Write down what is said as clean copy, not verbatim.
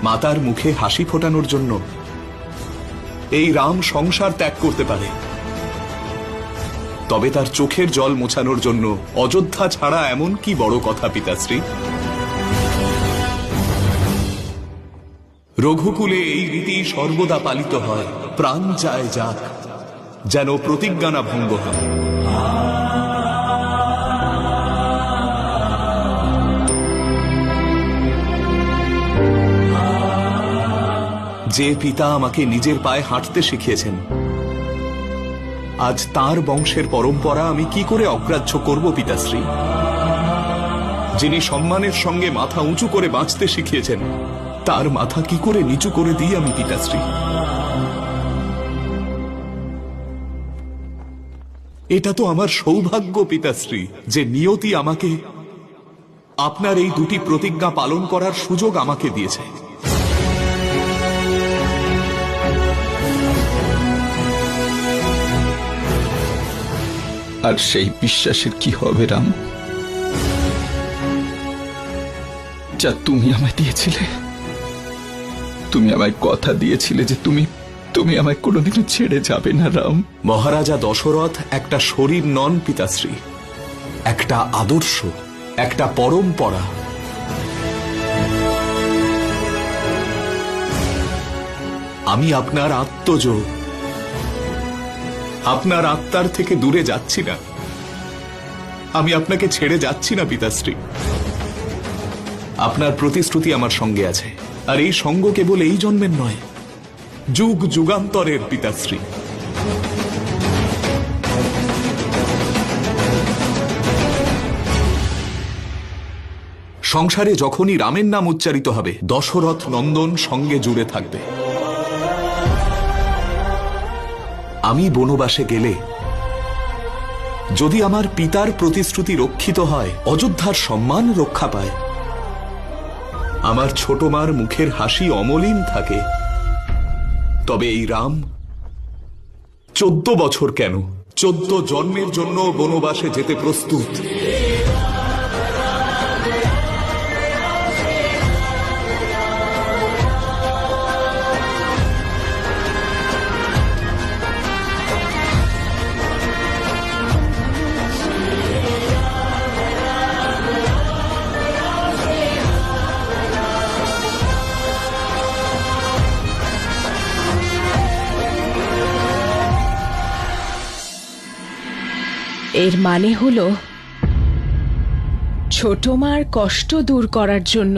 মাতার মুখে হাসি ফোটানোর জন্য এই রাম সংসার ত্যাগ করতে পারে, তবে তার চোখের জল মোছানোর জন্য অযোধ্যা ছাড়া এমন কি বড় কথা পিতাশ্রী? রঘুকুলে এই রীতি সর্বদা পালিত হয়, প্রাণ যায় যাক, যেন প্রতিজ্ঞা না ভঙ্গ হয়। যে পিতা আমাকে নিজের পায়ে হাঁটতে শিখিয়েছেন, আজ তার বংশের পরম্পরা আমি কি করে অগ্রাহ্য করব পিতাশ্রী? যিনি সম্মানের সঙ্গে মাথা উঁচু করে বাঁচতে শিখিয়েছেন, তার মাথা কি করে নিচু করে দিই আমি পিতাশ্রী? এটা তো আমার সৌভাগ্য পিতাশ্রী যে নিয়তি আমাকে আপনার এই দুটি প্রতিজ্ঞা পালন করার সুযোগ আমাকে দিয়েছে। আর সেই বিশ্বাসের কি হবে রাম, যা তুমি আমায় দিয়েছিলে? তুমি আমায় কথা দিয়েছিলে যে তুমি আমায় কোনোদিনও ছেড়ে যাবে না রাম। মহারাজা দশরথ একটা শরীর নন পিতাশ্রী, একটা আদর্শ, একটা পরম্পরা। আমি আপনার আত্মজ, আপনার আত্মার থেকে দূরে যাচ্ছি না। আমি আপনাকে ছেড়ে যাচ্ছি না পিতাশ্রী। আপনার প্রতিশ্রুতি আমার সঙ্গে আছে, আর এই সঙ্গ কেবল এই জন্মের নয়, যুগ যুগান্তরের পিতাশ্রী। সংসারে যখনই রামের নাম উচ্চারিত হবে, দশরথ নন্দন সঙ্গে জুড়ে থাকবে। আমি বনবাসে গেলে যদি আমার পিতার প্রতিশ্রুতি রক্ষিত হয়, অযোধ্যার সম্মান রক্ষা পায়, আমার ছোট মার মুখের হাসি অমলিন থাকে, তবে এই রাম 14 বছর কেন, 14 জন্মের জন্য বনবাসে যেতে প্রস্তুত। এর মানে হলো ছোট মার কষ্ট দূর করার জন্য